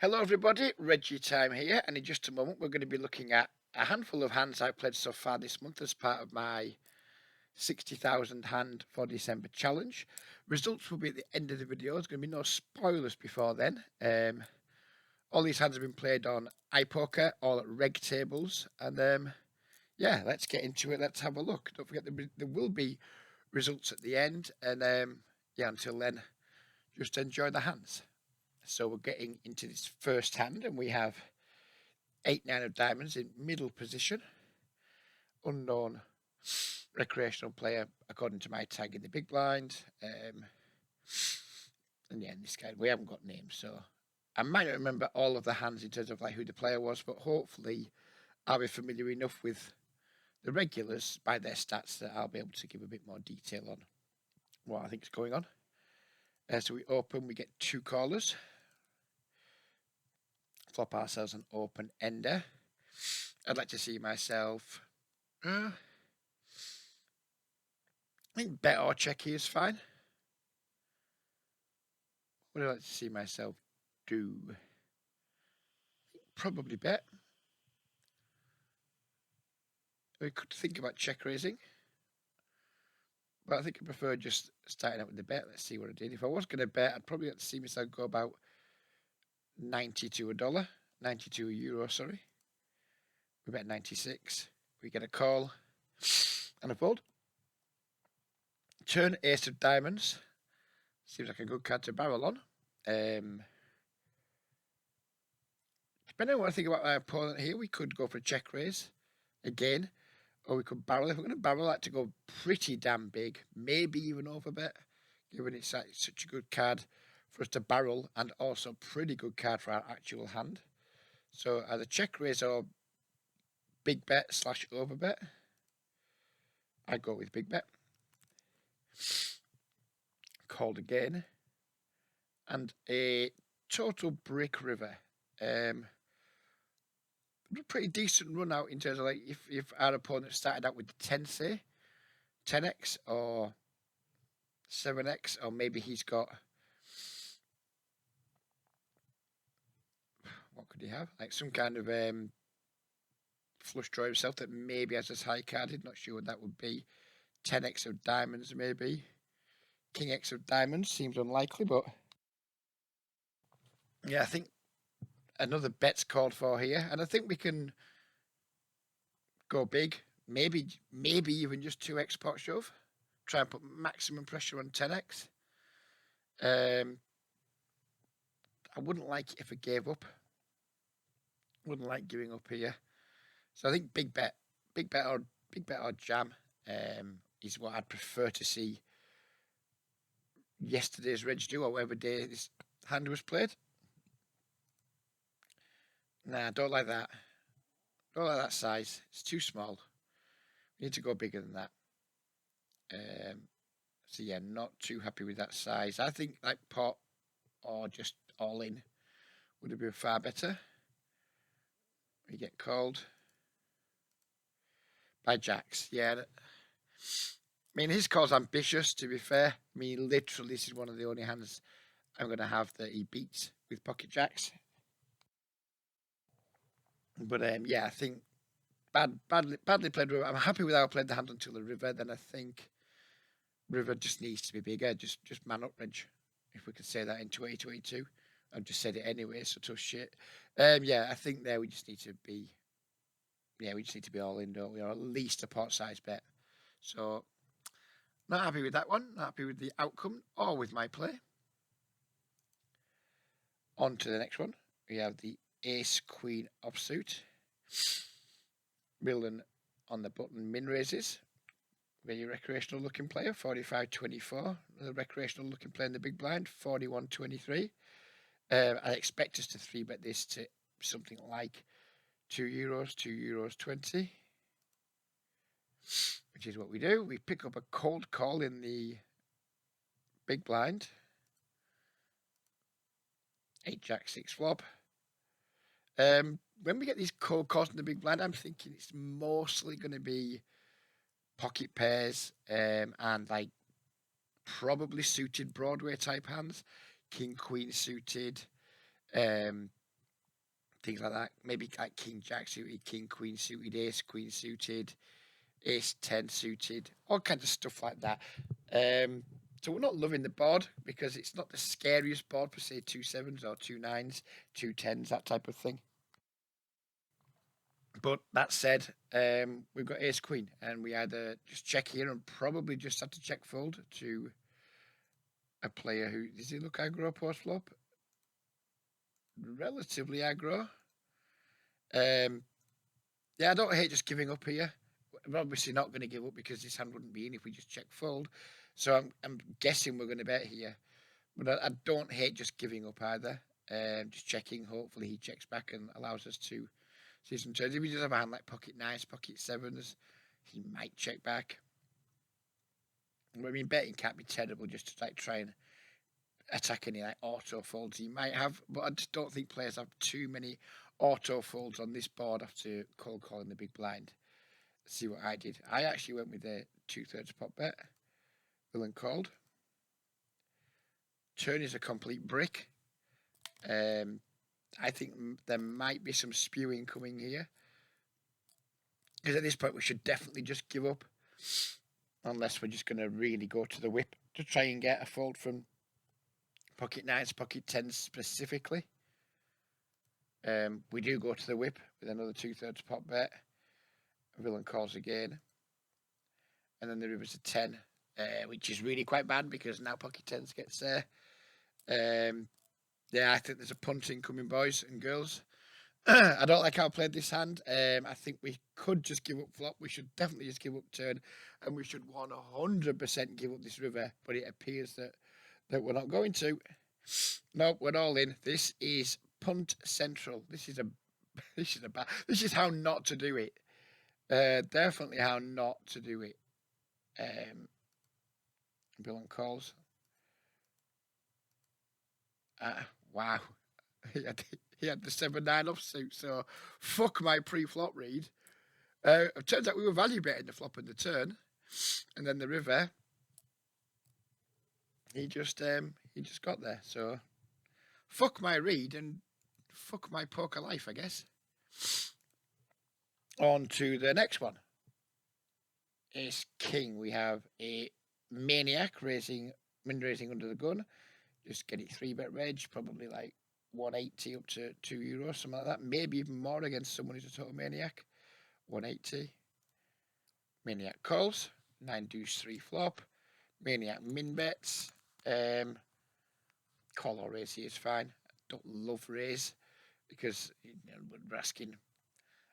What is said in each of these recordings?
Hello everybody, Reggie Time here, and in just a moment we're going to be looking at a handful of hands I've played so far this month as part of my 60,000 hand for December challenge. Results will be at the end of the video. There's going to be no spoilers before then. All these hands have been played on iPoker, all at reg tables, and yeah, let's get into it. Let's have a look. Don't forget there will be results at the end, and yeah, until then, just enjoy the hands. So we're getting into this first hand, and we have 8-9 of diamonds in middle position. Unknown recreational player, according to my tag in the big blind. And yeah, in this case, we haven't got names, so I might not remember all of the hands in terms of like who the player was, but hopefully I'll be familiar enough with the regulars by their stats that I'll be able to give a bit more detail on what I think is going on. So we open, we get 2 callers. Flop ourselves an open ender. I'd like to see myself. I think bet or check here is fine. What do I like to see myself do? Probably bet. We could think about check raising, but I think I prefer just starting out with the bet. Let's see what I did. If I was going to bet, I'd probably like to see myself go about 90 to a dollar, 90 to a euro, sorry. We bet 96. We get a call and a fold. Turn ace of diamonds. Seems like a good card to barrel on. Depending on what I think about my opponent here, we could go for a check raise again, or we could barrel. If we're going to barrel, I like to go pretty damn big, maybe even overbet, given it's like such a good card for us to barrel and also pretty good card for our actual hand. So either check raise or big bet / overbet. I go with big bet. Called again. And a total brick river. Pretty decent run out in terms of like if our opponent started out with 10, say 10x or 7x, or maybe he's got, what could he have, like some kind of flush draw himself that maybe has us high carded. Not sure what that would be. 10x of diamonds, maybe king x of diamonds seems unlikely, but yeah, I think another bet's called for here, and I think we can go big. Maybe even just 2x pot shove. Try and put maximum pressure on 10x. I wouldn't like it if I gave up. Wouldn't like giving up here. So I think big bet or jam is what I'd prefer to see yesterday's Reg do, or whatever day this hand was played. Nah, don't like that. Don't like that size. It's too small. We need to go bigger than that. So yeah, not too happy with that size. I think like pot or just all in would have been far better. We get called by jacks. Yeah. I mean, his call's ambitious, to be fair. I mean, literally, this is one of the only hands I'm going to have that he beats with pocket jacks. But yeah, I think badly played river. I'm happy with how I played the hand until the river. Then I think river just needs to be bigger. Just man up, Reg. If we could say that in 2022. I've just said it anyway, so tough shit. Yeah, I think there we just need to be. Yeah, we just need to be all in, don't we? Or at least a pot size bet. So not happy with that one. Not happy with the outcome or with my play. On to the next one. We have the ace queen offsuit. Millen on the button min raises. Very recreational looking player, 45-24. Another recreational looking player in the big blind, 41-23. I expect us to 3-bet this to something like €2, €2.20, which is what we do. We pick up a cold call in the big blind. 8 jack 6 flop. When we get these cold calls in the big blind, I'm thinking it's mostly going to be pocket pairs and like probably suited Broadway type hands, king queen suited, things like that. Maybe like King Jack suited, King Queen suited, Ace Queen suited, Ace 10 suited, all kinds of stuff like that. So we're not loving the board because it's not the scariest board for say 2 7s or 2 9s, 2 10s, that type of thing. But that said, we've got Ace Queen, and we either just check here and probably just have to check fold to a player who does he look aggro post flop? Relatively aggro. Yeah, I don't hate just giving up here. We're obviously not going to give up because this hand wouldn't be in if we just check fold. So I'm guessing we're going to bet here. But I don't hate just giving up either. Just checking. Hopefully he checks back and allows us to see some turns. If he does have a hand like pocket nines, pocket sevens, he might check back. I mean, betting can't be terrible just to like try and attack any like auto folds he might have. But I just don't think players have too many auto folds on this board after cold calling the big blind. Let's see what I did. I actually went with a 2/3 pot bet. Villain called. Turn is a complete brick. I think there might be some spewing coming here. Because at this point we should definitely just give up. Unless we're just going to really go to the whip to try and get a fold from pocket nines, pocket tens specifically. We do go to the whip with another 2/3 pot bet. Villain calls again. And then the river's a 10, which is really quite bad because now pocket tens gets there. Yeah, I think there's a punting coming, boys and girls. I don't like how I played this hand. I think we could just give up flop. We should definitely just give up turn. And we should 100% give up this river. But it appears that we're not going to. No, we're all in. This is punt central. This is how not to do it. Definitely how not to do it. Bill and calls. Wow. He had the 7-9 offsuit, so fuck my pre-flop read. It turns out we were value betting the flop and the turn, and then the river. He just got there. So fuck my read and fuck my poker life, I guess. On to the next one. Ace King. We have a maniac min raising under the gun. Just get it 3-bet reg, probably like 180 up to €2, something like that. Maybe even more against someone who's a total maniac. 180. Maniac calls. 9 deuce 3 flop. Maniac min bets. Call or raise here is fine. Don't love raise because we're asking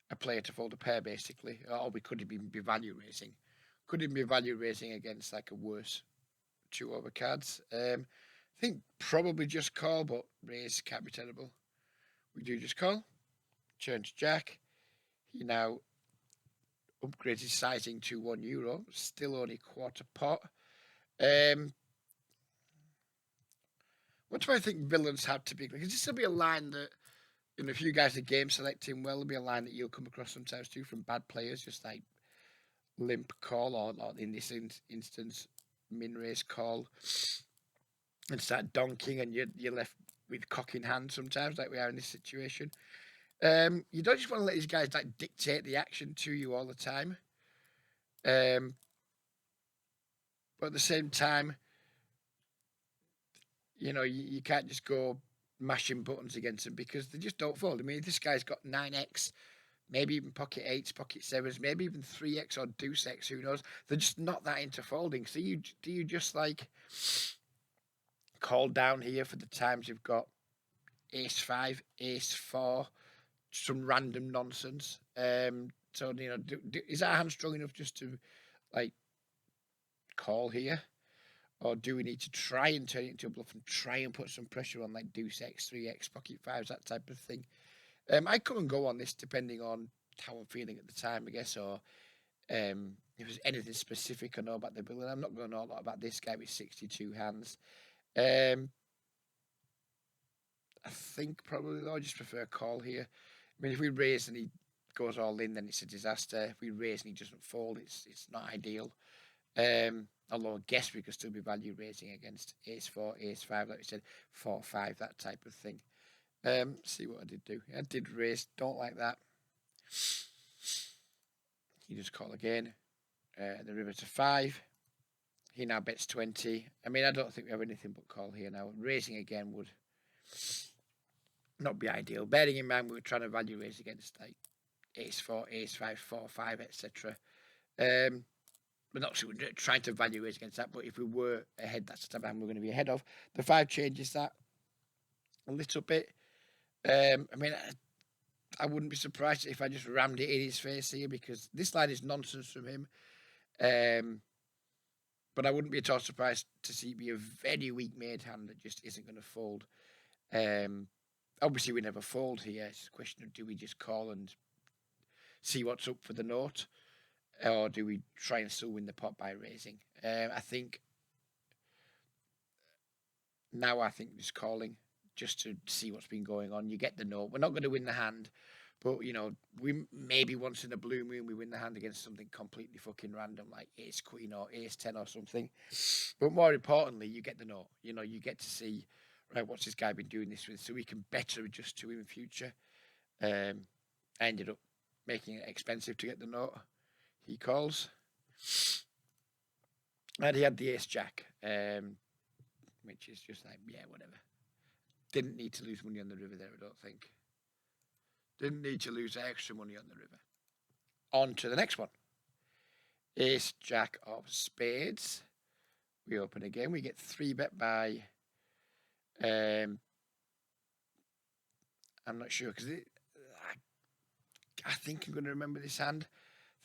a player to fold a pair basically. Or we could even be value raising. Could even be value raising against like a worse 2-over cards. I think probably just call, but raise can't be terrible. We do just call. Turn to Jack. He now upgrades his sizing to €1. Still only quarter pot. What do I think villains have to be? Because this will be a line that, if you guys are game selecting well, it'll be a line that you'll come across sometimes too from bad players, just like limp call or in this instance, min raise call. And start donking, and you're left with cock in hand sometimes, like we are in this situation. You don't just want to let these guys like dictate the action to you all the time. But at the same time, you can't just go mashing buttons against them because they just don't fold. I mean, this guy's got 9x, maybe even pocket 8s, pocket 7s, maybe even 3x or deuce x, who knows? They're just not that into folding. So do you just like call down here for the times you've got ace 5, ace 4, some random nonsense? So is that hand strong enough just to like call here, or do we need to try and turn it into a bluff and try and put some pressure on like deuce x, 3x, pocket 5s, that type of thing? I come and go on this depending on how I'm feeling at the time, I guess, or if there's anything specific I know about the villain. I'm not going to know a lot about this guy with 62 hands. I think probably though I just prefer call here. I mean, if we raise and he goes all in, then it's a disaster. If we raise and he doesn't fold, it's not ideal. Although I guess we could still be value raising against ace 4, ace 5, like we said, 4, 5, that type of thing. See what I did do. I did raise. Don't like that. He just call again. The river to 5. He now bets 20. I mean, I don't think we have anything but call here now. Raising again would not be ideal. Bearing in mind we were trying to value raise against like ace 4, ace 5, 4, 5, etc. We're not trying to value raise against that, but if we were ahead, that's the type of hand we're going to be ahead of. The 5 changes that a little bit. I mean, I wouldn't be surprised if I just rammed it in his face here because this line is nonsense from him. But I wouldn't be at all surprised to see it be a very weak made hand that just isn't going to fold. Obviously, we never fold here. It's a question of do we just call and see what's up for the note, or do we try and still win the pot by raising? I think just calling just to see what's been going on. You get the note. We're not going to win the hand, but we maybe once in a blue moon we win the hand against something completely fucking random like ace queen or ace 10 or something. But more importantly, you get the note. You get to see right what's this guy been doing this with, so we can better adjust to him in future. I ended up making it expensive to get the note. He calls, and he had the ace jack, which is just like whatever. Didn't need to lose money on the river there, I don't think. Didn't need to lose extra money on the river. On to the next one. Ace jack of spades. We open again. We get 3-bet by. I'm not sure because I think I'm going to remember this hand.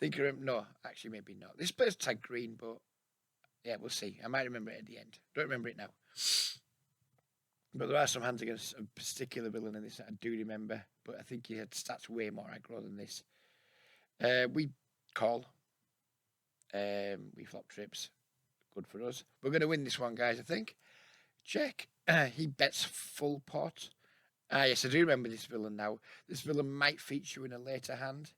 No, actually maybe not. This player's tag green, but yeah, we'll see. I might remember it at the end. Don't remember it now. But there are some hands against a particular villain in this that I do remember. But I think he had stats way more aggro than this. We call. We flop trips. Good for us. We're going to win this one, guys, I think. Check. He bets full pot. Yes, I do remember this villain now. This villain might feature in a later hand.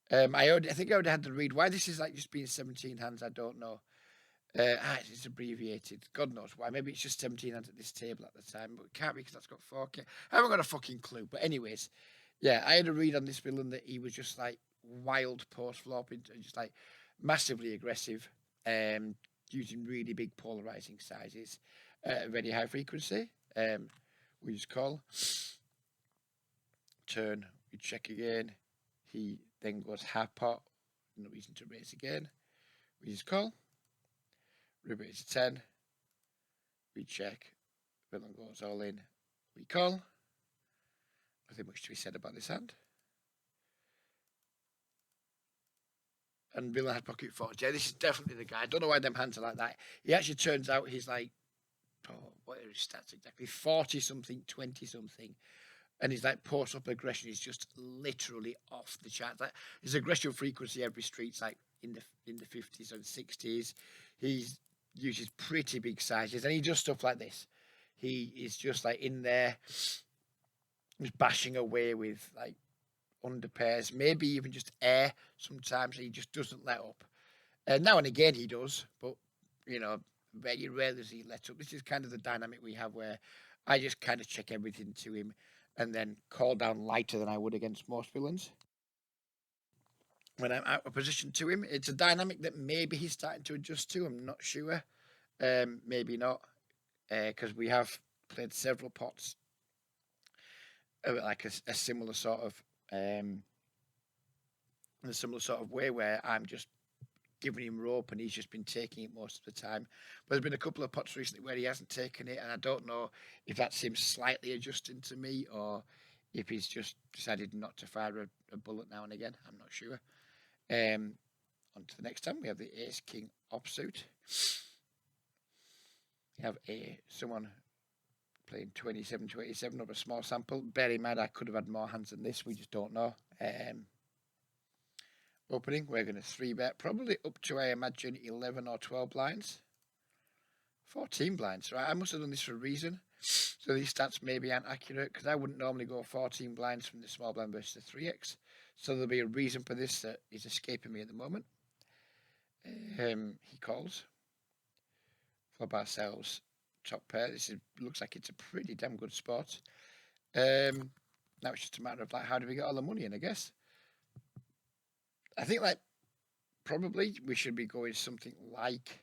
I think I already had to read. Why this is like just being 17 hands, I don't know. It's abbreviated. God knows why. Maybe it's just 17 hands at this table at the time, but it can't be because that's got 4K. I haven't got a fucking clue. But anyways, yeah, I had a read on this villain that he was just like wild post flopping, just like massively aggressive, using really big polarizing sizes, very high frequency. We just call. Turn. We check again. He then goes half pot. No reason to raise again. We just call. River is 10. We check. Villain goes all in. We call. Nothing much to be said about this hand. And villain had pocket fours. Yeah, this is definitely the guy. I don't know why them hands are like that. He actually turns out he's like, what are his stats exactly? 40 something, 20 something. And his like post up aggression is just literally off the chart. Like his aggression frequency every street's like in the 50s and 60s. He uses pretty big sizes, and he does stuff like this. He is just like in there, just bashing away with like under pairs, maybe even just air. Sometimes he just doesn't let up. And now and again he does, but very rarely does he let up. This is kind of the dynamic we have where I just kind of check everything to him and then call down lighter than I would against most villains. When I'm out of position to him, it's a dynamic that maybe he's starting to adjust to. I'm not sure. Maybe not, because we have played several pots like a similar sort of way where I'm just giving him rope and he's just been taking it most of the time. But there's been a couple of pots recently where he hasn't taken it, and I don't know if that's him slightly adjusting to me or if he's just decided not to fire a bullet now and again. I'm not sure. On to the next time, we have the ace king offsuit. We have someone playing 27-27 of a small sample. Bear in mind, I could have had more hands than this. We just don't know. Opening, we're going to 3-bet, probably up to, I imagine, 11 or 12 blinds. 14 blinds, right? I must have done this for a reason. So these stats maybe aren't accurate because I wouldn't normally go 14 blinds from the small blind versus the 3x. So there'll be a reason for this that is escaping me at the moment. He calls. Flop ourselves top pair. Looks like it's a pretty damn good spot. Now it's just a matter of like how do we get all the money in, I guess. I think like probably we should be going something like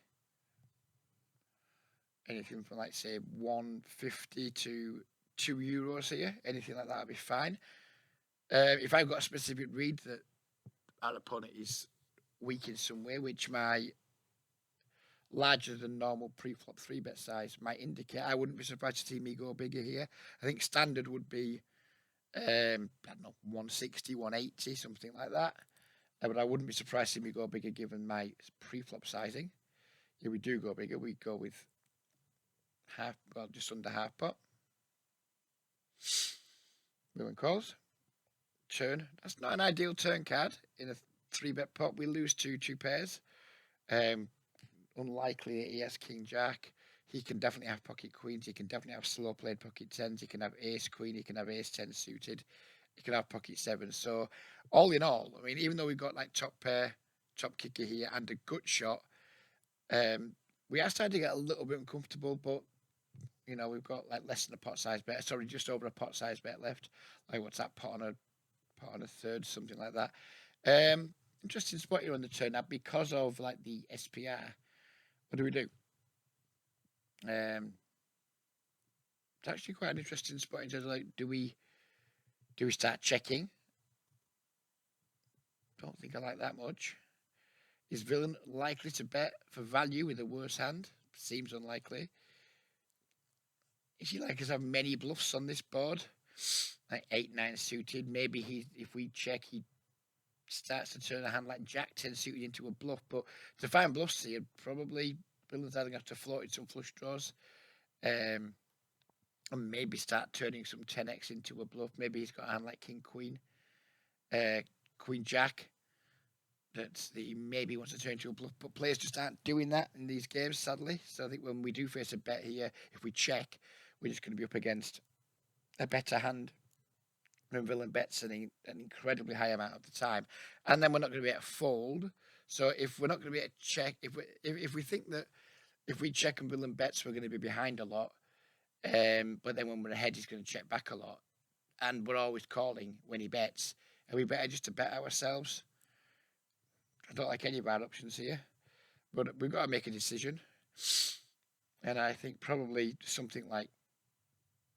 anything from like say 150 to €2 here. Anything like that would be fine. If I've got a specific read that our opponent is weak in some way, which my larger than normal pre-flop 3-bet size might indicate, I wouldn't be surprised to see me go bigger here. I think standard would be I don't know, 160, 180, something like that. But I wouldn't be surprised to see me go bigger given my pre-flop sizing. Yeah, we do go bigger. We go with half, well, just under half pot. Milling calls. Turn. That's not an ideal turn card in a 3-bet pot. We lose two pairs. Unlikely he has King Jack. He can definitely have pocket queens. He can definitely have slow played pocket tens. He can have ace queen. He can have ace 10 suited. He can have pocket sevens. So all in all, I mean, even though we've got like top pair, top kicker here, and a gut shot, we are starting to get a little bit uncomfortable. But you know, we've got like less than a pot size bet. Sorry, just over a pot size bet left. Like what's that, pot on a third, something like that. Interesting spot here on the turn now because of like the SPR. What do we do? It's actually quite an interesting spot in terms of like, do we start checking? Don't think I like that much. Is villain likely to bet for value with a worse hand? Seems unlikely. Is he like us have many bluffs on this board? Like 8-9 suited. Maybe if we check, he starts to turn a hand like Jack 10 suited into a bluff. But to find bluffs here, probably villain's either going to have to float in some flush draws. And maybe start turning some 10x into a bluff. Maybe he's got a hand like King Queen, Queen Jack. That he maybe wants to turn into a bluff, but players just aren't doing that in these games, sadly. So I think when we do face a bet here, if we check, we're just going to be up against a better hand when villain bets an incredibly high amount of the time, and then we're not going to be able to fold. So if we're not going to be able to check, if we think that if we check and villain bets, we're going to be behind a lot. But then when we're ahead, he's going to check back a lot, and we're always calling when he bets. Are we better just to bet ourselves? I don't like any of our options here, but we've got to make a decision. And I think probably something like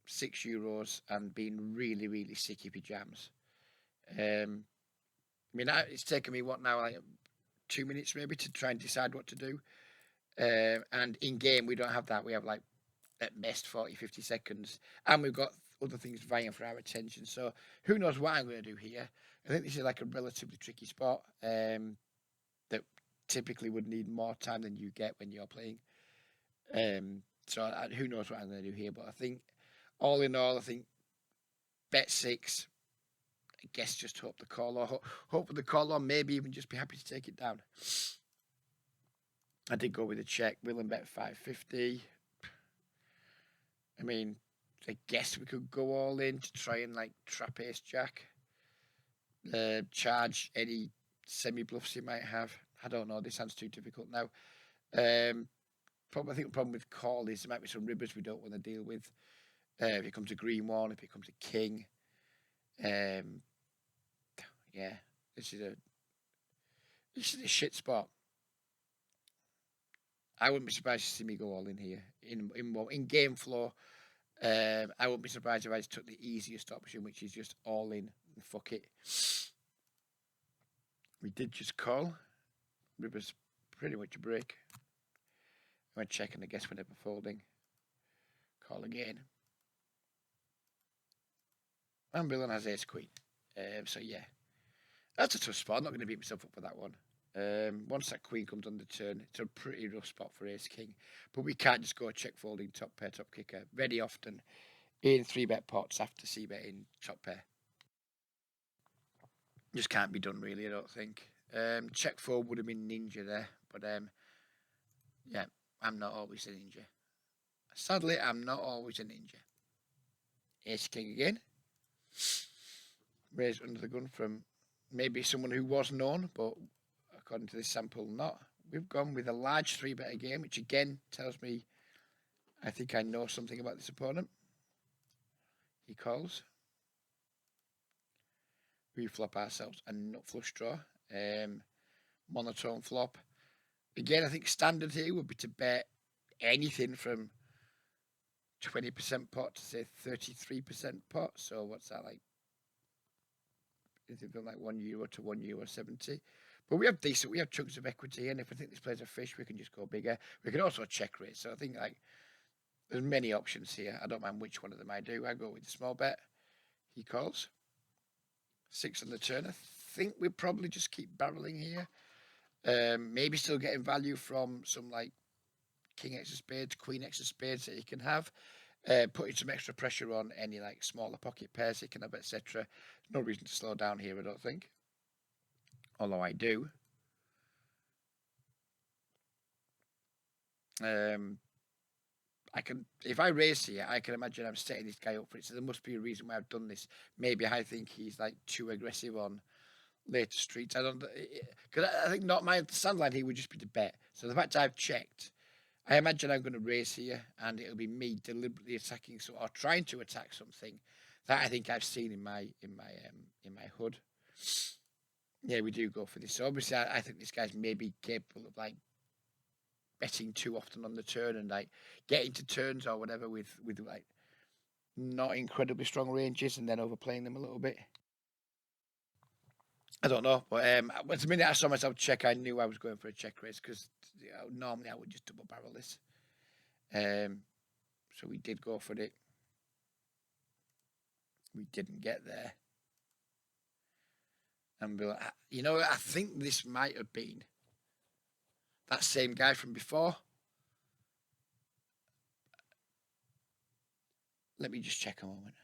€6 and being really, really sick if he jams. I mean, it's taken me what now, like 2 minutes maybe to try and decide what to do. And in game, we don't have that. We have like at best 40, 50 seconds, and we've got other things vying for our attention. So who knows what I'm going to do here? I think this is like a relatively tricky spot. That typically would need more time than you get when you're playing. So who knows what I'm going to do here? But I think, all in all, I think bet 6. I guess just hope the call or hope for the call, or maybe even just be happy to take it down. I did go with a check. Willing bet 550. I mean, I guess we could go all in to try and like trap ace jack. Charge any semi bluffs he might have. I don't know. This hand's too difficult now. I think the problem with call is there might be some ribbers we don't want to deal with. If it comes a green one, if it comes a king, yeah, this is a shit spot. I wouldn't be surprised to see me go all in here in game flow. I wouldn't be surprised if I just took the easiest option, which is just all in and fuck it. We did just call. River's pretty much a break. I went checking, I guess, whenever folding. Call again. And villain has ace queen. So yeah, that's a tough spot. I'm not going to beat myself up for that one. Once that queen comes on the turn, it's a pretty rough spot for ace king. But we can't just go check folding top pair, top kicker very often in 3-bet pots after c-bet in top pair. Just can't be done really, I don't think. Check fold would have been ninja there, but yeah, I'm not always a ninja. Sadly, I'm not always a ninja. Ace king again. Raised under the gun from maybe someone who was known, but according to this sample, not. We've gone with a large 3-bet again, which again tells me I think I know something about this opponent. He calls. We flop ourselves a nut flush draw. Monotone flop. Again, I think standard here would be to bet anything from 20% pot to say 33% pot. So what's that like? Anything from like €1 to €1.70. But we have chunks of equity, and if we think this plays a fish, we can just go bigger. We can also check raise. So I think like there's many options here. I don't mind which one of them I do. I go with the small bet. He calls. 6 on the turn. I think we probably just keep barreling here. Maybe still getting value from some like King X of Spades, Queen X of Spades that you can have. Putting some extra pressure on any like smaller pocket pairs you can have, etc. No reason to slow down here, I don't think. Although I do. I can, if I raise here, I can imagine I'm setting this guy up for it. So there must be a reason why I've done this. Maybe I think he's like too aggressive on later streets. I don't, because I think not my stand line here would just be to bet. So the fact I've checked, I imagine I'm going to raise here, and it'll be me deliberately attacking or trying to attack something that I think I've seen in my HUD. Yeah, we do go for this. So obviously, I think this guy's maybe capable of like betting too often on the turn and like getting to turns or whatever with like not incredibly strong ranges and then overplaying them a little bit. I don't know, but the minute I saw myself check, I knew I was going for a check raise because normally I would just double barrel this. So we did go for it. We didn't get there. And be like, I think this might have been that same guy from before. Let me just check a moment.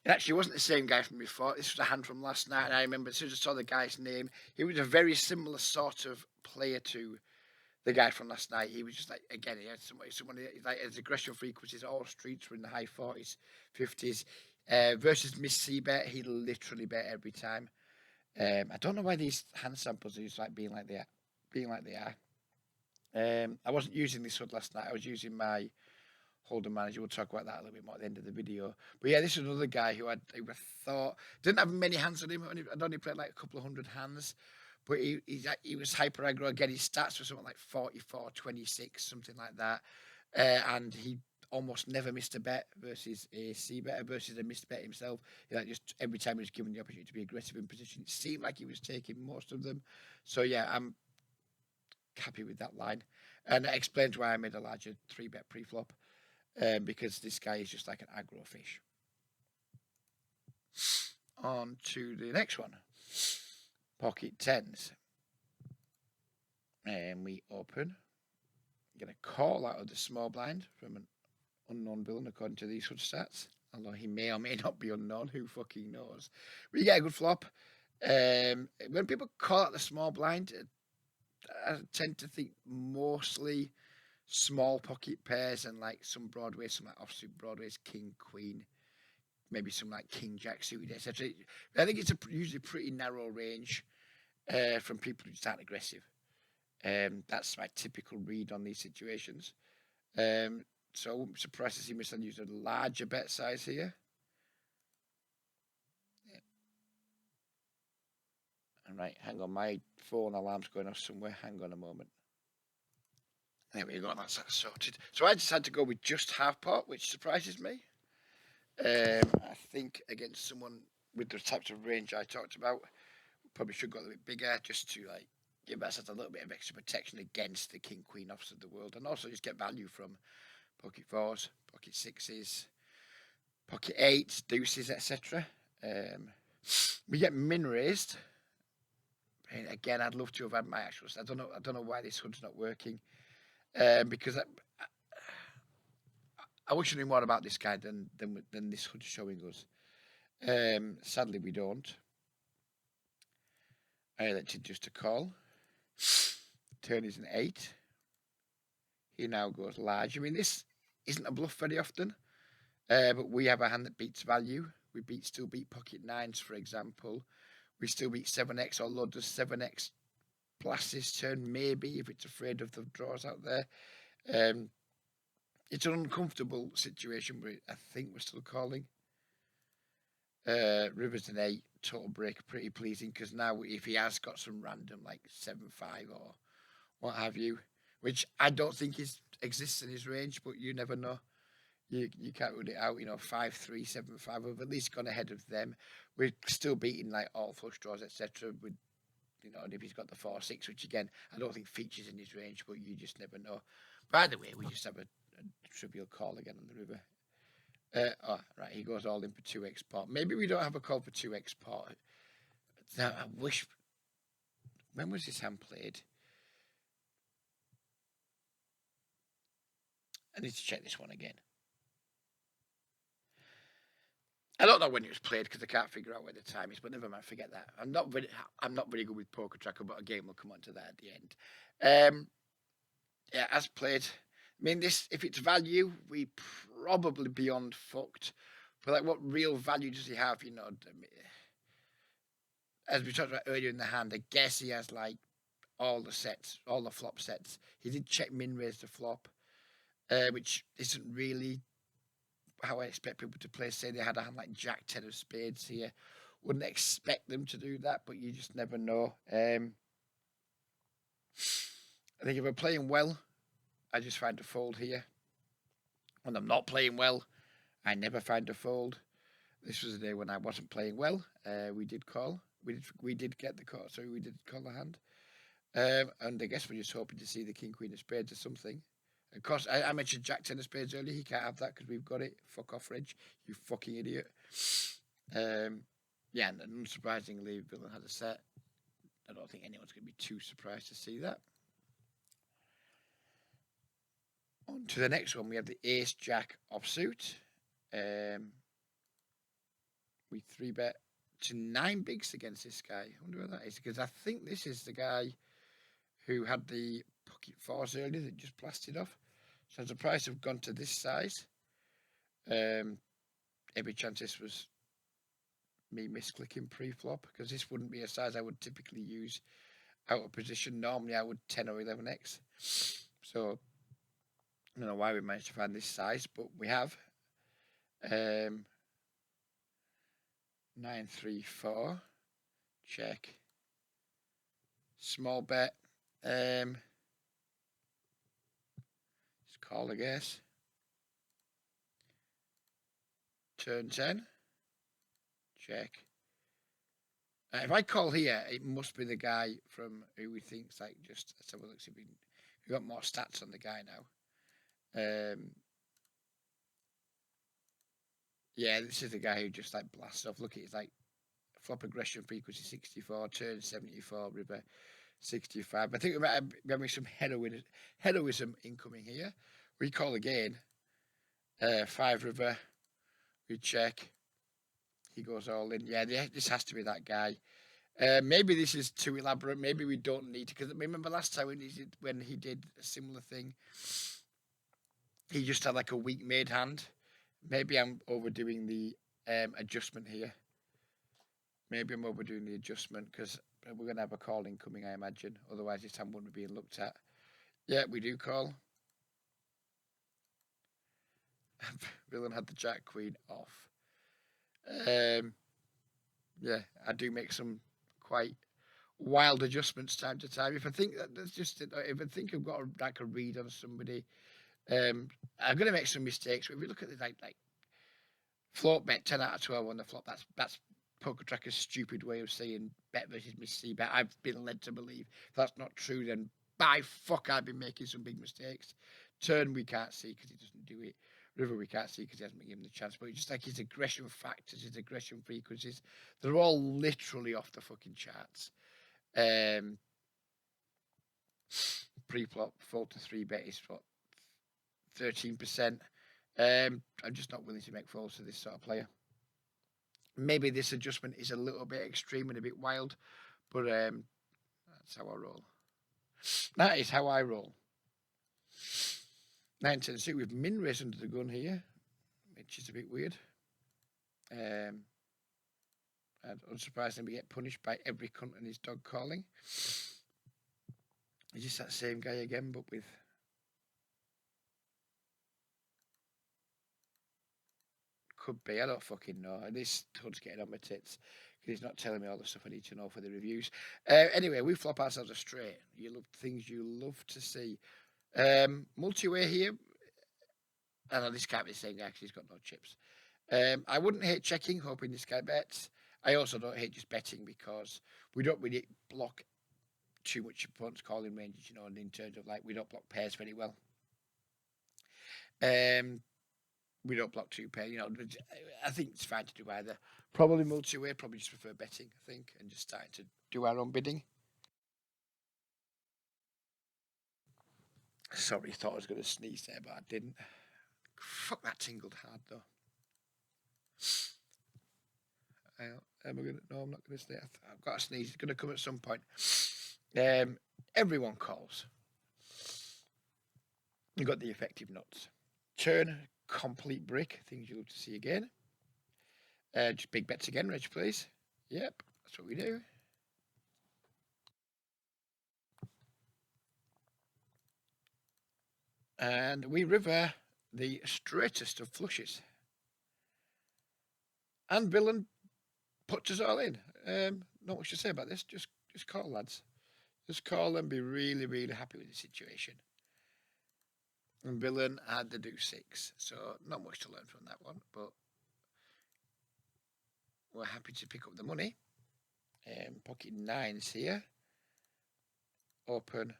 It actually wasn't the same guy from before. This was a hand from last night, and I remember as soon as I saw the guy's name, he was a very similar sort of player to the guy from last night. He was just like, again, he had someone like his aggression frequencies, all streets were in the high 40s, 50s. Versus Miss Seabet, he literally bet every time. I don't know why these hand samples are just like being like they are. I wasn't using this HUD last night. I was using my Hold'em manager. We'll talk about that a little bit more at the end of the video. But yeah, this is another guy who I thought didn't have many hands on him. I'd only played like a couple of hundred hands. But he was hyper aggro. Again, his stats were something like 44, 26, something like that. And he almost never missed a bet versus a C-better versus a missed bet himself. Like just every time he was given the opportunity to be aggressive in position, it seemed like he was taking most of them. So yeah, I'm happy with that line. And that explains why I made a larger 3-bet pre-flop. Because this guy is just like an aggro fish. On to the next one. Pocket tens. And we open. Get a call out of the small blind from an unknown villain according to these HUD stats. Although he may or may not be unknown, who fucking knows. We get a good flop. When people call out the small blind, I tend to think mostly small pocket pairs and like some Broadway, some like offsuit Broadways, King, Queen, maybe some like King, Jack suited, etc. I think it's usually pretty narrow range from people who just aren't aggressive. That's my typical read on these situations. So I wouldn't be surprised to see Mr. use a larger bet size here. Yeah. All right, hang on, my phone alarm's going off somewhere. Hang on a moment. There we go, that's that sorted. So I decided to go with just half pot, which surprises me. I think against someone with the types of range I talked about, probably should go a little bit bigger just to like give ourselves a little bit of extra protection against the King Queen offs of the world, and also just get value from pocket fours, pocket sixes, pocket eights, deuces, etc. We get min raised. And again, I'd love to have had my actuals. I don't know why this HUD's not working. Because I wish I knew more about this guy than this HUD's showing us. Sadly, we don't. I elected just to call. Turn is an 8. He now goes large. I mean, this isn't a bluff very often, but we have a hand that beats value. We still beat pocket 9s, for example. We still beat 7x, although does 7x blast this turn, maybe, if it's afraid of the draws out there. It's an uncomfortable situation, but I think we're still calling. Rivers an 8, total break, pretty pleasing, because now if he has got some random like 7-5 or what have you, which I don't think exists in his range, but you never know. You can't rule it out. 5-3, 7-5. We've at least gone ahead of them. We're still beating like all flush draws, etc. With and if he's got the 4-6, which again I don't think features in his range, but you just never know. By the way, we just have a trivial call again on the river. Right, he goes all in for 2x pot. Maybe we don't have a call for 2x pot. Now, I wish. When was this hand played? I need to check this one again. I don't know when it was played because I can't figure out where the time is, but never mind, forget that. I'm not very good with Poker Tracker, but again, we'll come on to that at the end. Yeah, as played. I mean, if it's value, we probably beyond fucked. But like, what real value does he have? As we talked about earlier in the hand, I guess he has like all the sets, all the flop sets. He did check min raise the flop, which isn't really how I expect people to play. Say they had a hand like Jack 10 of spades here. Wouldn't expect them to do that, but you just never know. I think if we're playing well, I just find a fold here. When I'm not playing well, I never find a fold. This was a day when I wasn't playing well. We did call. We did get the call. Sorry, we did call the hand. And I guess we're just hoping to see the King Queen of Spades or something. Of course, I mentioned Jack 10 of Spades earlier. He can't have that because we've got it. Fuck off, Reg. You fucking idiot. Yeah, and unsurprisingly, Villain had a set. I don't think anyone's going to be too surprised to see that. On to the next one. We have the Ace Jack offsuit. We 3-bet to 9 bigs against this guy. I wonder where that is, because I think this is the guy who had the pocket fours earlier that just blasted off. So I'm surprised to have gone to this size. Every chance this was me misclicking pre-flop, because this wouldn't be a size I would typically use out of position. Normally I would 10 or 11x. So I don't know why we managed to find this size, but we have. 9-3-4. Check. Small bet. Just call, I guess. Turn 10. Check. If I call here, it must be the guy from who we think's like just. Let's have a look. See if we got more stats on the guy now. Yeah, this is the guy who just like blasts off. Look at his like flop aggression frequency 64, turn 74, river 65. I think we might be having some heroism incoming here. We call again. 5 river. We check. He goes all in. Yeah, this has to be that guy. Maybe this is too elaborate. Maybe we don't need to. Because remember last time when he did a similar thing, he just had like a weak made hand. Maybe I'm overdoing the adjustment here. Maybe I'm overdoing the adjustment because we're going to have a call incoming, I imagine. Otherwise, this hand wouldn't be being looked at. Yeah, we do call. Villain had the Jack Queen off. Yeah, I do make some quite wild adjustments time to time. If I think that there's just, if I think I've got like a read on somebody, I'm going to make some mistakes. But if you look at the like float bet 10 out of 12 on the flop, that's Poker Tracker's stupid way of saying bet versus miss C bet. I've been led to believe if that's not true, then by fuck I've been making some big mistakes. Turn we can't see because he doesn't do it. River we can't see because he hasn't given him the chance. But just like his aggression factors, his aggression frequencies, they're all literally off the fucking charts. Pre-flop 4 to 3 bet is what 13%. I'm just not willing to make folds to this sort of player. Maybe this adjustment is a little bit extreme and a bit wild, but that's how I roll. That is how I roll. 9-10 suit with min raise under the gun here, which is a bit weird. And unsurprisingly, we get punished by every cunt and his dog calling. It's just that same guy again, but with Could be. I don't fucking know. This hood's getting on my tits because he's not telling me all the stuff I need to know for the reviews. Anyway, we flop ourselves a straight. You love things you love to see. Multi-way here. I know this can't be the same guy because he's got no chips. I wouldn't hate checking, hoping this guy bets. I also don't hate just betting because we don't really block too much opponents' calling ranges, you know, and in terms of like we don't block pairs very well. We don't block two pair, you know. I think it's fine to do either. Probably multi-way, probably just prefer betting, I think, and just starting to do our own bidding. Sorry, thought I was going to sneeze there, but I didn't. Fuck, that tingled hard though. Am I gonna? No, I'm not going to stay. I've got a sneeze. It's going to come at some point. Everyone calls. You've got the effective nuts. Turn, complete brick. Things you love to see again. Just big bets again, Reg, please. Yep, that's what we do. And we river the straightest of flushes. And villain puts us all in. Not much to say about this. Just call, lads. Just call and be really, really happy with the situation. And villain had the deuce 6, so not much to learn from that one, but we're happy to pick up the money. Pocket 9s here. Open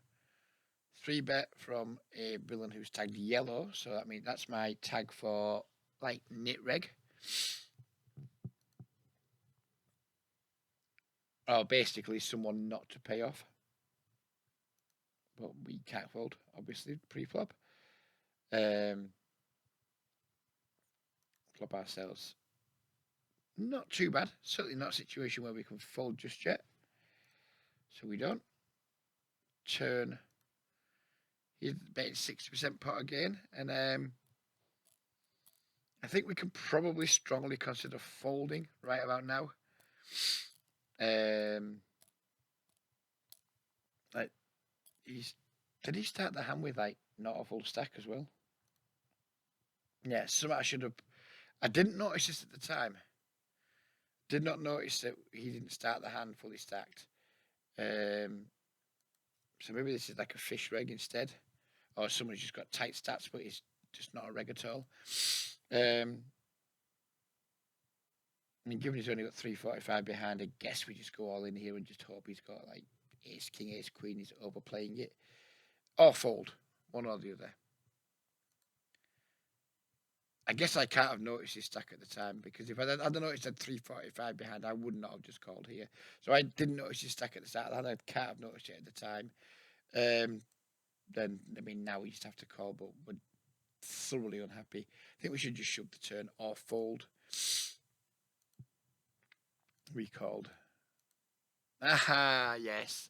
3-bet from a villain who's tagged yellow, so that means that's my tag for like Nitreg. Or basically someone not to pay off. But we can't fold, obviously, pre-flop. Flop ourselves. Not too bad. Certainly not a situation where we can fold just yet. So we don't. Turn. He's betting 60% pot again. And I think we can probably strongly consider folding right about now. Like did he start the hand with like not a full stack as well? Yeah, something I should have. I didn't notice this at the time. Did not notice that he didn't start the hand fully stacked. So maybe this is like a fish reg instead, or someone's just got tight stats, but he's just not a reg at all. I mean, given he's only got 345 behind, I guess we just go all in here and just hope he's got like ace king, ace queen. He's overplaying it, or fold, one or the other. I guess I can't have noticed his stack at the time because if I'd noticed I'd 345 behind, I would not have just called here. So I didn't notice his stack at the start. I can't have noticed it at the time. Then I mean now we just have to call, but we're thoroughly unhappy. I think we should just shove the turn or fold. Recalled. Aha, yes.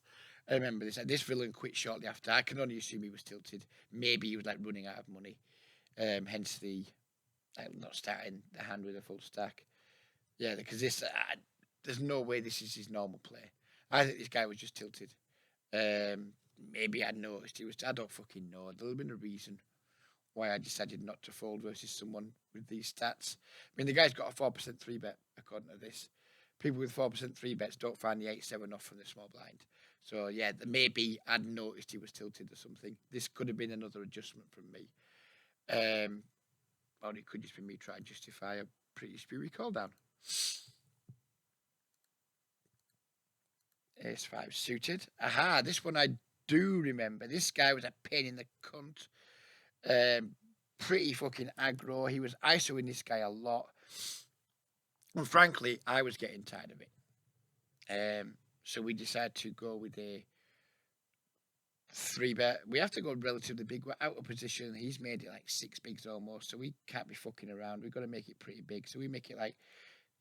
I remember this. This villain quit shortly after. I can only assume he was tilted. Maybe he was like running out of money. Hence the not starting the hand with a full stack. Yeah, because this there's no way this is his normal play. I think this guy was just tilted. Maybe I noticed he was. I don't fucking know. There'll have been a reason why I decided not to fold versus someone with these stats. I mean, the guy's got a 4% 3-bet according to this. People with 4% 3-bets don't find the 8-7 off from the small blind. So yeah, maybe I'd noticed he was tilted or something. This could have been another adjustment from me. Or it could just be me trying to justify a pretty spewy call down. Ace 5 suited. Aha, this one I do remember. This guy was a pain in the cunt. Pretty fucking aggro. He was ISOing this guy a lot. And frankly, I was getting tired of it. So we decided to go with a 3-bet. We have to go relatively big. We're out of position. He's made it like 6 bigs almost, so we can't be fucking around. We've got to make it pretty big. So we make it like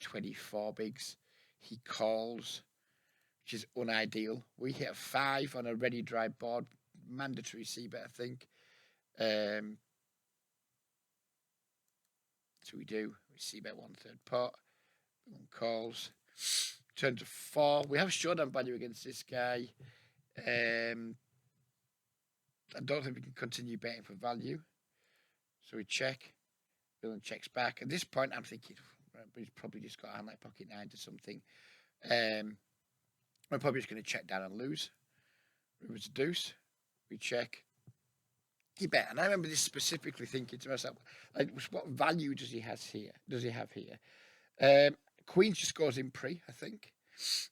24 bigs. He calls, which is unideal. We hit a 5 on a ready dry board. Mandatory c-bet, I think. So we do. We c-bet 1/3 pot. Calls. Turn to 4. We have showdown value against this guy. I don't think we can continue betting for value. So we check. Villain checks back. At this point, I'm thinking he's probably just got a hand like pocket nines or something. We're probably just going to check down and lose. River's a deuce. We check. You bet. And I remember this specifically thinking to myself, like, what value does he have here? Queen just goes in pre, I think.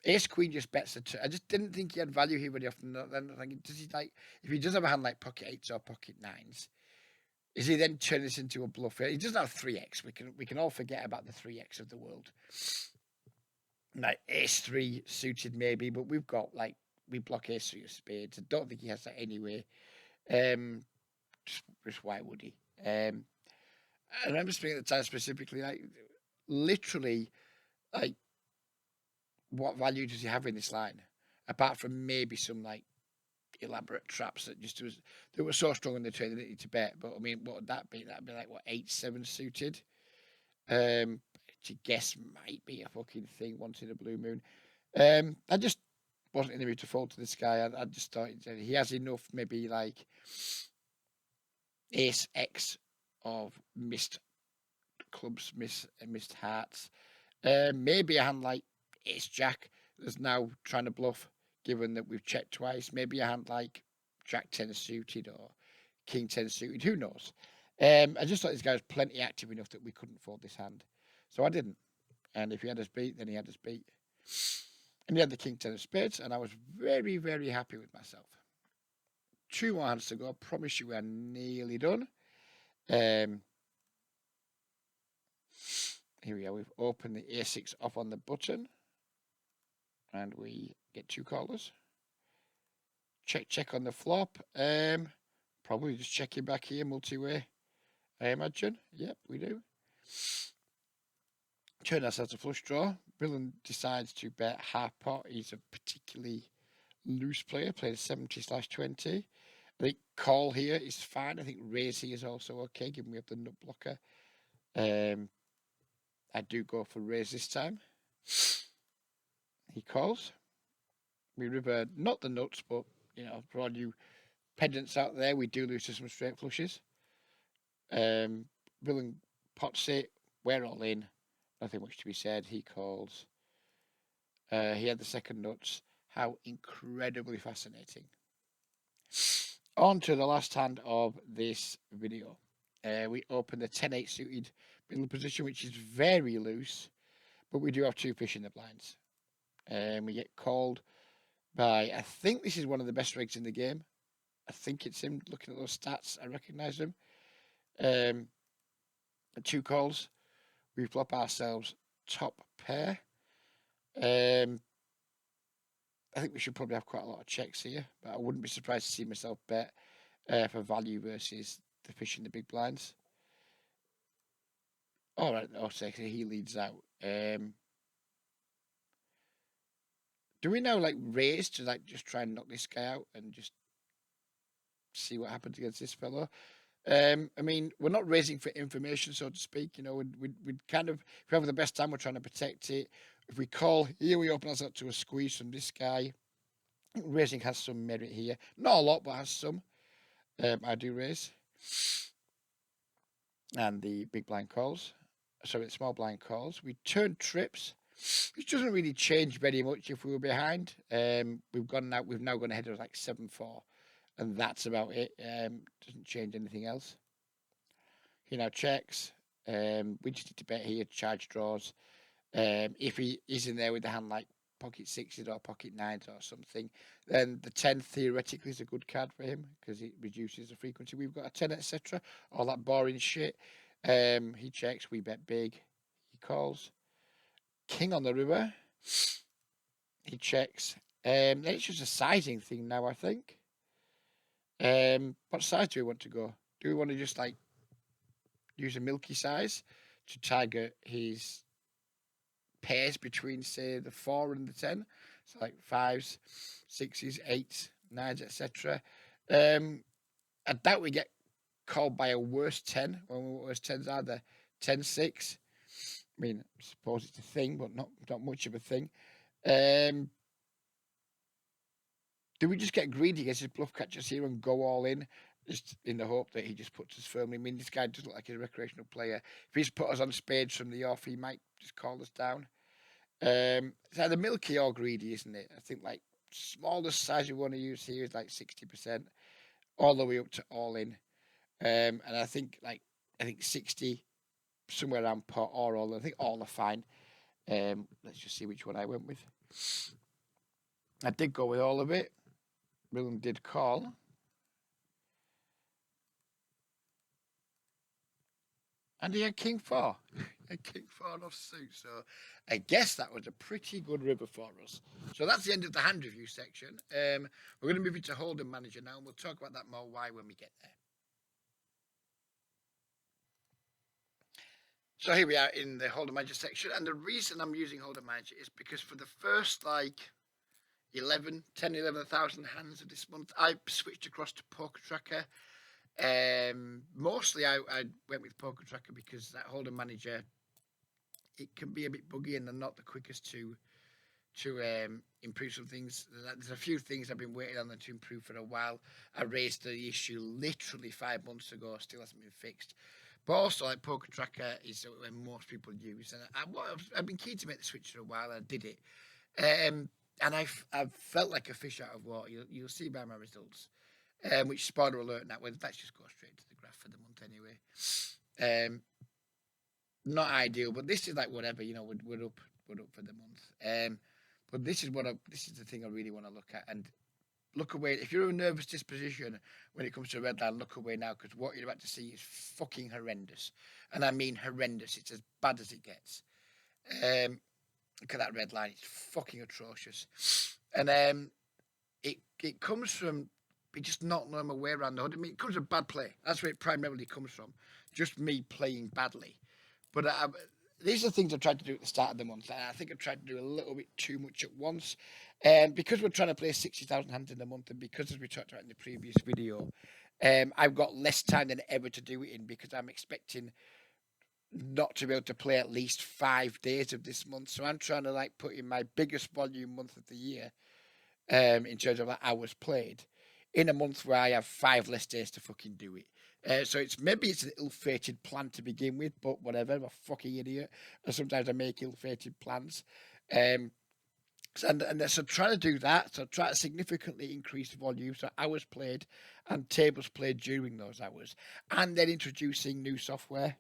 Ace Queen just bets the turn. I just didn't think he had value here very often. Then I think, does he like, if he does have a hand like pocket eights or pocket nines, is he then turn this into a bluff? He doesn't have 3x. We can all forget about the 3x of the world. Like ace 3 suited maybe, but we block ace 3 of spades. I don't think he has that anyway. Just why would he? I remember speaking at the time specifically, like literally, like what value does he have in this line, apart from maybe some like elaborate traps that were so strong in the turn they didn't need to bet. But I mean, what would that be? That'd be like what 8-7 suited. To guess might be a fucking thing once in a blue moon. I just wasn't in the mood to fold to this guy. I just thought he has enough, maybe like ace X of missed clubs, missed hearts. Maybe a hand like ace jack that's now trying to bluff, given that we've checked twice. Maybe a hand like jack 10 suited or king 10 suited. Who knows? I just thought this guy was plenty active enough that we couldn't fold this hand. So I didn't. And if he had us beat, then he had us beat. And he had the king 10 of spades, and I was very, very happy with myself. 2 more hands to go. I promise you we are nearly done. Here we are. We've opened the A6 off on the button. And we get 2 callers. Check on the flop. Probably just checking back here, multi-way, I imagine. Yep, we do. Turn ourselves a flush draw. Villain decides to bet half pot. He's a particularly loose player, played a 70/20. I think call here is fine. I think raise here is also okay, given we have the nut blocker. I do go for raise this time. He calls. We river not the nuts, but for all you pedants out there, we do lose to some straight flushes. Villain pots it. We're all in. Nothing much to be said. He calls. He had the second nuts. How incredibly fascinating. On to the last hand of this video. We open the 10-8 suited middle position, which is very loose, but we do have 2 fish in the blinds. We get called by, I think this is one of the best rigs in the game. I think it's him. Looking at those stats, I recognise him. 2 calls. We flop ourselves top pair. I think we should probably have quite a lot of checks here, but I wouldn't be surprised to see myself bet for value versus the fish in the big blinds. All right, so he leads out. Do we now like raise to like just try and knock this guy out and just see what happens against this fellow? I mean, we're not raising for information, so to speak. We'd kind of, if we have the best time, we're trying to protect it. If we call here, we open ourselves up to a squeeze from this guy. Raising has some merit here. Not a lot, but has some. I do raise. And the big blind calls. Sorry, the small blind calls. We turn trips, which doesn't really change very much if we were behind. We've now gone ahead of like 7-4. And that's about it. Doesn't change anything else. He now checks. We just need to bet here, charge draws. If he is in there with a hand like pocket 6s or pocket 9s or something, then the 10 theoretically is a good card for him because it reduces the frequency. We've got a 10, etc. All that boring shit. He checks. We bet big. He calls. King on the river. He checks. Then it's just a sizing thing now, I think. What size do we want to go? Do we want to just like use a milky size to target his pairs between, say, the 4 and the 10? So like 5s, 6s, 8s, 9s, etc. I doubt we get called by a worse 10 when worse 10s are the 10-6. I mean, I suppose it's a thing, but not much of a thing. Do we just get greedy against his bluff catchers here and go all in? just in the hope that he just puts us firmly. I mean, this guy doesn't look like he's a recreational player. If he's put us on spades from the off, he might just call us down. It's either milky or greedy, isn't it? I think like smallest size you want to use here is like 60%, all the way up to all in. And I think 60 somewhere around pot or all. I think all are fine. Let's just see which one I went with. I did go with all of it. Willem did call. And he had King 4. And King 4 off suit. So I guess that was a pretty good river for us. So that's the end of the hand review section. We're going to move into Hold'em Manager now, and we'll talk about that more why when we get there. So here we are in the Hold'em Manager section, and the reason I'm using Hold'em Manager is because for the first 11,000 hands of this month, I switched across to Poker Tracker. Mostly I went with Poker Tracker because that Hold'em Manager, it can be a bit buggy and they're not the quickest to improve some things. There's a few things I've been waiting on them to improve for a while. I raised the issue literally 5 months ago, still hasn't been fixed. But also, like Poker Tracker is what most people use, and I've been keen to make the switch for a while. And I did it, and I've felt like a fish out of water. You'll see by my results. Which spoiler alert now. Well, let's just go straight to the graph for the month anyway. Not ideal, but this is like whatever. We're up for the month. But this is the thing I really want to look at and look away. If you're a nervous disposition when it comes to a red line, look away now because what you're about to see is fucking horrendous, and I mean horrendous. It's as bad as it gets. Look at that red line; it's fucking atrocious, and it comes from me just not knowing my way around the hood. I mean, it comes from bad play. That's where it primarily comes from. Just me playing badly, but these are things I've tried to do at the start of the month, and I think I've tried to do a little bit too much at once. Because we're trying to play 60,000 hands in a month, and because, as we talked about in the previous video, I've got less time than ever to do it in because I'm expecting not to be able to play at least 5 days of this month. So I'm trying to put in my biggest volume month of the year in terms of hours played in a month where I have 5 less days to fucking do it. So maybe it's an ill-fated plan to begin with, but whatever. I'm a fucking idiot, and sometimes I make ill-fated plans. And so trying to do that, so try to significantly increase volume, so hours played and tables played during those hours, and then introducing new software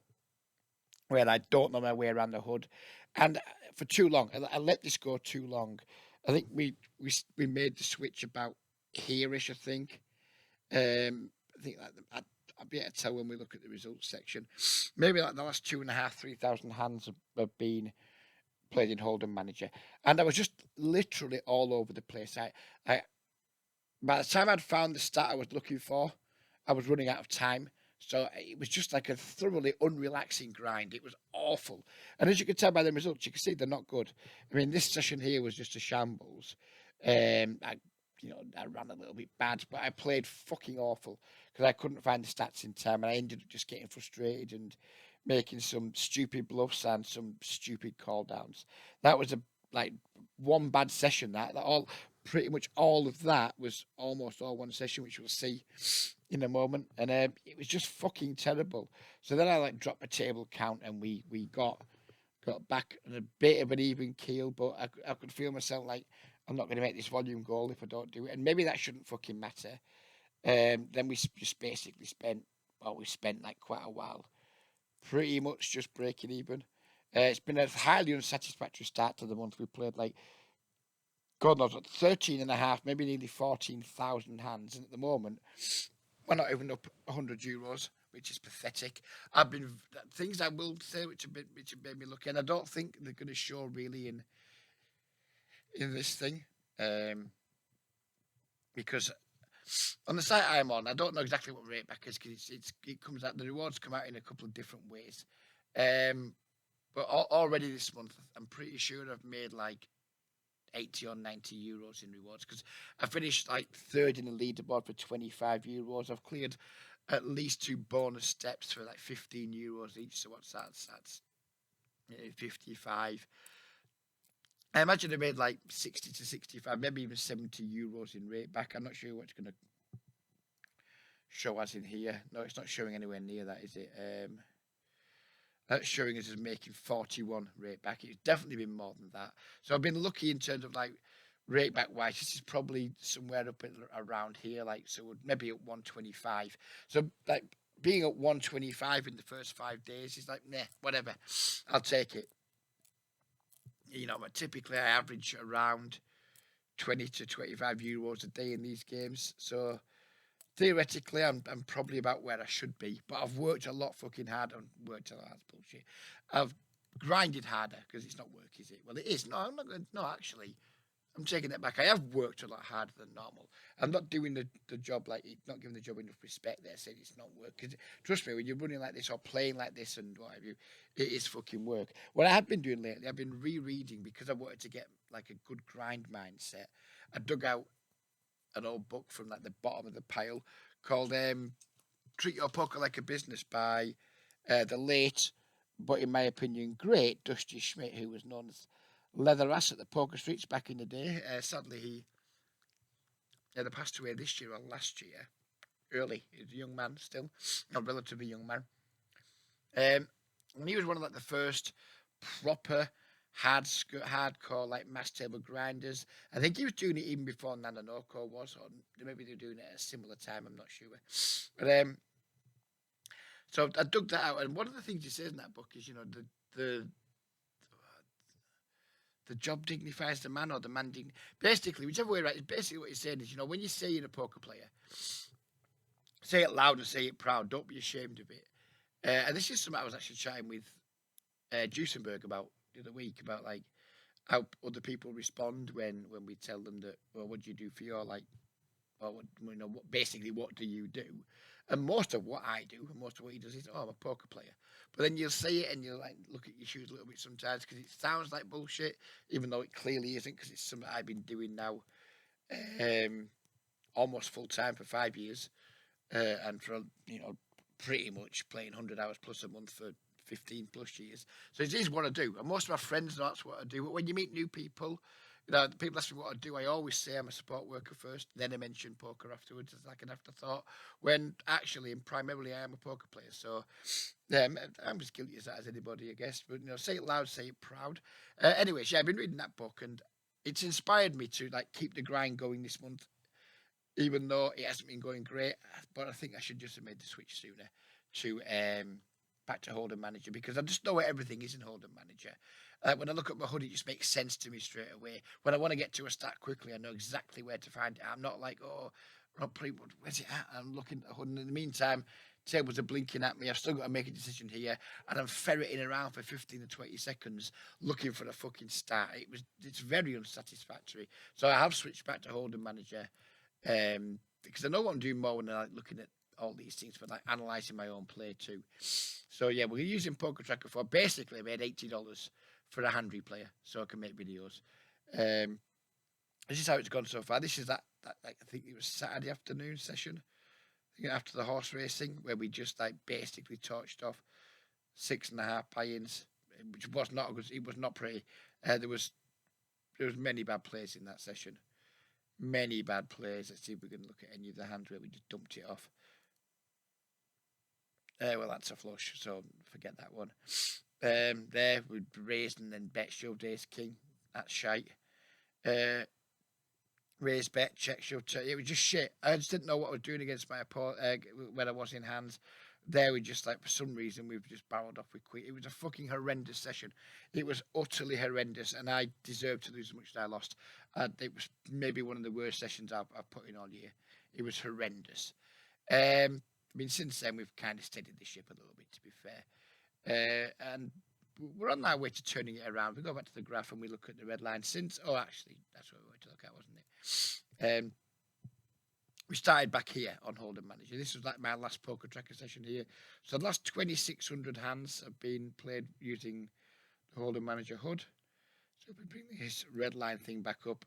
where I don't know my way around the hood. And for too long, I let this go too long. I think we made the switch about here-ish, I think. I think I'll be able to tell when we look at the results section. Maybe the last 2,500, 3,000 hands have been played in Hold'em Manager, and I was just literally all over the place. I by the time I'd found the stat I was looking for, I was running out of time. So it was just like a thoroughly unrelaxing grind. It was awful. And as you can tell by the results, you can see they're not good. I mean, this session here was just a shambles. I ran a little bit bad, but I played fucking awful because I couldn't find the stats in time, and I ended up just getting frustrated and making some stupid bluffs and some stupid call downs. That was one bad session. That all pretty much all of that was almost all one session, which we'll see in a moment, and it was just fucking terrible. So then I dropped my table count, and we got back at a bit of an even keel, but I could feel myself I'm not going to make this volume goal if I don't do it, and maybe that shouldn't fucking matter. Then we just basically spent quite a while pretty much just breaking even. It's been a highly unsatisfactory start to the month. We played God knows what, 13.5, maybe nearly 14,000 hands, and at the moment we're not even up €100, which is pathetic. I've been things I will say which have made me look, and I don't think they're going to show really in this thing, because on the site I'm on, I don't know exactly what rate back is because it comes out. The rewards come out in a couple of different ways, but already this month I'm pretty sure I've made 80 or 90 euros in rewards because I finished third in the leaderboard for 25 euros. I've cleared at least 2 bonus steps for 15 euros each. So what's that? That's 55. I imagine I made 60 to 65, maybe even 70 euros in rate back. I'm not sure what's going to show as in here. No, it's not showing anywhere near that, is it? That's showing us as making 41 rate back. It's definitely been more than that. So I've been lucky in terms of like rate back wise. This is probably somewhere up around here, like so maybe at 125. So like being at 125 in the first 5 days is like, nah, whatever. I'll take it. You know, but typically I average around 20 to 25 euros a day in these games. So theoretically, I'm probably about where I should be, but I've worked a lot fucking hard and worked a lot. That's bullshit. I've grinded harder because it's not work, is it? Well, it is. No, I'm not going. No, actually, I'm taking that back. I have worked a lot harder than normal. I'm not doing the job like not giving the job enough respect. There, saying it's not work. Because trust me, when you're running like this or playing like this and what have you, it is fucking work. What I have been doing lately, I've been rereading because I wanted to get like a good grind mindset. I dug out an old book from like the bottom of the pile called "Treat Your Poker Like a Business" by the late, but in my opinion, great Dusty Schmidt, who was known as Leather Ass at the Poker Streets back in the day. Sadly, he either passed away this year or last year. Early, he's a young man still, a relatively young man. And he was one of like the first proper hardcore like mass table grinders. I think he was doing it even before Nanonoko was, or maybe they were doing it at a similar time. I'm not sure, but so I dug that out, and one of the things he says in that book is, you know, the job dignifies the man, or the man basically, whichever way, right? Basically, what he's saying is, you know, when you say you're a poker player, say it loud and say it proud. Don't be ashamed of it. And this is something I was actually chatting with Duesenberg about the other week, about like how other people respond when we tell them that, well, what do you do for your like, or what, you know, basically what do you do? And most of what I do, and most of what he does is, oh, I'm a poker player. But then you'll say it and you'll like look at your shoes a little bit sometimes because it sounds like bullshit, even though it clearly isn't, because it's something I've been doing now, almost full time for 5 years, and for, you know, pretty much playing 100 hours plus a month for 15 plus years. So it is what I do. And most of my friends know that's what I do. But when you meet new people, you know, people ask me what I do, I always say I'm a support worker first, then I mention poker afterwards as like an afterthought, when actually and primarily I am a poker player. So I'm as guilty as that as anybody, I guess. But, you know, say it loud, say it proud. Anyways, yeah, I've been reading that book and it's inspired me to like keep the grind going this month, even though it hasn't been going great. But I think I should just have made the switch sooner to back to Hold'em Manager, because I just know where everything is in Hold'em Manager. When I look at my HUD, it just makes sense to me straight away. When I want to get to a stat quickly, I know exactly where to find it. I'm not like, oh, where's it at? I'm looking at the HUD, and in the meantime, tables are blinking at me. I've still got to make a decision here, and I'm ferreting around for 15 to 20 seconds looking for a fucking stat. It's very unsatisfactory. So I have switched back to Hold'em Manager, because I know what I'm doing more when I'm like looking at all these things for like analysing my own play too. So yeah, we're using Poker Tracker for basically I made $80 for a hand replayer so I can make videos. This is how it's gone so far. This is that like, I think it was Saturday afternoon session. I think after the horse racing where we just like basically torched off 6.5 buy-ins, which was not good. It was not pretty. There was many bad plays in that session. Many bad plays. Let's see if we can look at any of the hands where we just dumped it off. Well, that's a flush, so forget that one. There we raised and then bet shoved ace king. That's shite. Raise bet, check, shove. It was just shit. I just didn't know what I was doing against my opponent when I was in hands. There we just like for some reason we've just barreled off with queen. It was a fucking horrendous session. It was utterly horrendous, and I deserved to lose as much as I lost. It was maybe one of the worst sessions I've put in all year. It was horrendous. I mean, since then we've kind of steadied the ship a little bit, to be fair, and we're on our way to turning it around. We go back to the graph and we look at the red line since. Oh, actually, that's what we were to look at, wasn't it? We started back here on Hold'em Manager. This was like my last Poker Tracker session here. So the last 2,600 hands have been played using the Hold'em Manager HUD. So if we bring this red line thing back up,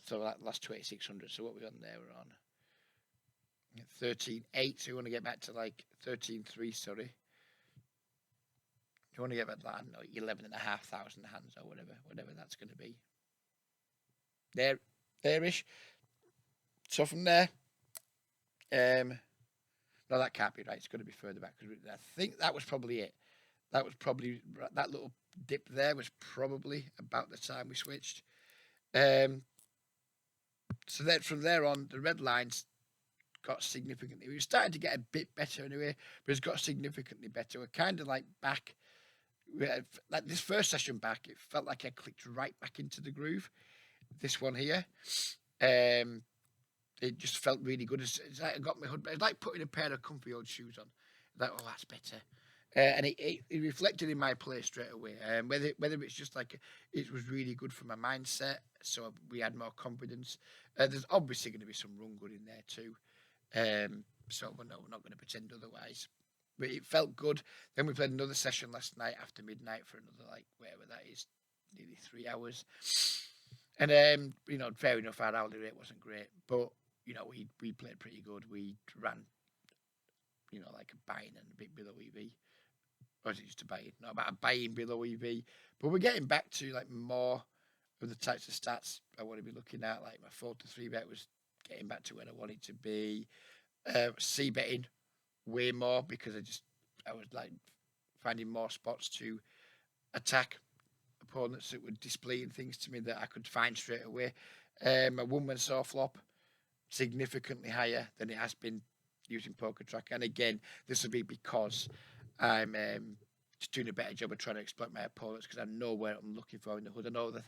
so that last 2,600. So what we're on there, we're on 13.8. So we want to get back to like 13.3, sorry. You want to get back to that, no, 11,500 hands or whatever that's going to be. There-ish. So from there, No, that can't be right. It's going to be further back because I think that was probably it. That was probably that little dip there was probably about the time we switched. Um, so then from there on, the red lines got significantly. We were starting to get a bit better anyway, but it's got significantly better. We're kind of like back. Like this first session back, it felt like I clicked right back into the groove. This one here, um, it just felt really good. It's like I got my hood. It's like putting a pair of comfy old shoes on. Like, oh, that's better. And it reflected in my play straight away. Whether it's just like it was really good for my mindset, so we had more confidence. There's obviously going to be some run good in there too. So we're not going to pretend otherwise. But it felt good. Then we played another session last night after midnight for another like whatever that is, nearly 3 hours. And fair enough, our hourly rate wasn't great, but we played pretty good. We ran, like a buy-in and a bit below EV. Or is it just a buy-in? Not about a buy-in below EV. But we're getting back to like more of the types of stats I want to be looking at. Like my 4-3 bet was getting back to where I wanted to be. C betting way more because I was like finding more spots to attack opponents that were displaying things to me that I could find straight away. My one-man saw flop significantly higher than it has been using PokerTrack, and again, this will be because I'm just doing a better job of trying to exploit my opponents because I know where I'm looking for in the hood. I know the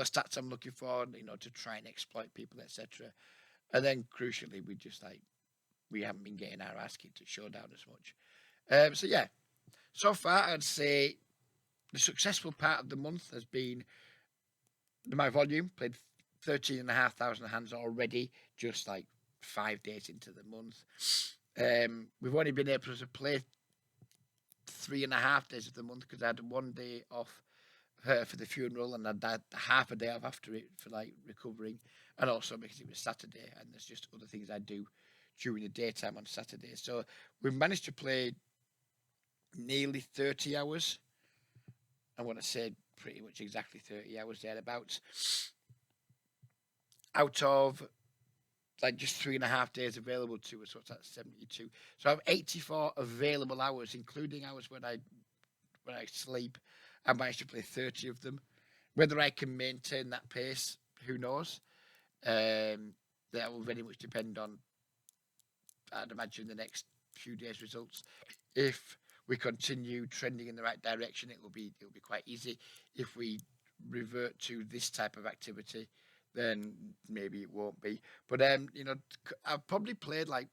stats I'm looking for, to try and exploit people, etc. And then crucially, we haven't been getting our ass kicked at Showdown as much. So yeah, so far I'd say the successful part of the month has been my volume. Played 13,500 hands already, just like 5 days into the month. We've only been able to play 3.5 days of the month because I had 1 day off for the funeral and I had half a day off after it for like recovering, and also because it was Saturday and there's just other things I do during the daytime on Saturday. So we've managed to play nearly 30 hours. I want to say pretty much exactly 30 hours thereabouts. Out of like just 3.5 days available to us, what's that, 72? So I have 84 available hours, including hours when I sleep. I managed to play 30 of them. Whether I can maintain that pace, who knows? That will very much depend on, I'd imagine, the next few days' results. If we continue trending in the right direction, it will be quite easy. If we revert to this type of activity, then maybe it won't be. But I've probably played like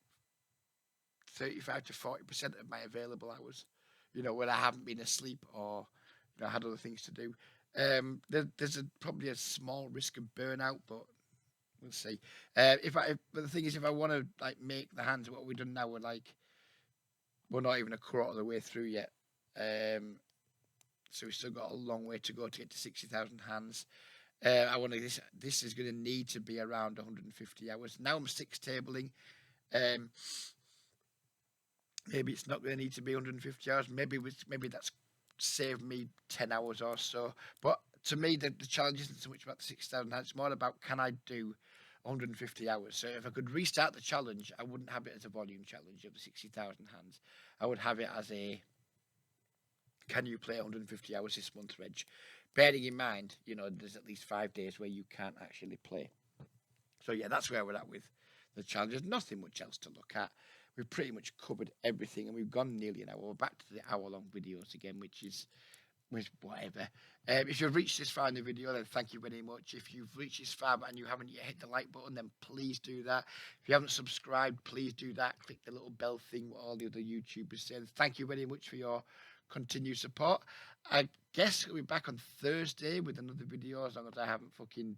35 to 40% of my available hours. When I haven't been asleep or had other things to do. There's probably a small risk of burnout, but we'll see. But the thing is, if I want to like make the hands, what we've done now, we're not even a quarter of the way through yet. So we've still got a long way to go to get to 60,000 hands. This is going to need to be around 150 hours. Now I'm 6 tabling. Maybe it's not going to need to be 150 hours. Maybe that's saved me 10 hours or so. But to me, the challenge isn't so much about the 6,000 hands. It's more about, can I do 150 hours? So if I could restart the challenge, I wouldn't have it as a volume challenge of the 60,000 hands. I would have it as a, can you play 150 hours this month, Reg? Bearing in mind, there's at least 5 days where you can't actually play. So yeah, that's where we're at with the challenge. There's nothing much else to look at. We've pretty much covered everything, and we've gone nearly an hour. We're back to the hour-long videos again, which is whatever. If you've reached this far in the video, then thank you very much. If you've reached this far and you haven't yet hit the like button, then please do that. If you haven't subscribed, please do that. Click the little bell thing, what all the other YouTubers say. Thank you very much for your continued support. I guess we'll be back on Thursday with another video, as long as I haven't fucking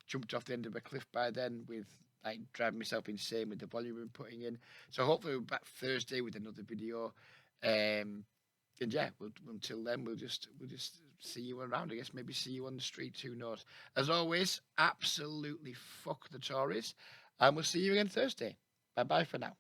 jumped off the end of a cliff by then with like driving myself insane with the volume I'm putting in. So hopefully we're back Thursday with another video. And yeah, until then, we'll just see you around. I guess maybe see you on the street. Who knows? As always, absolutely fuck the Tories, and we'll see you again Thursday. Bye bye for now.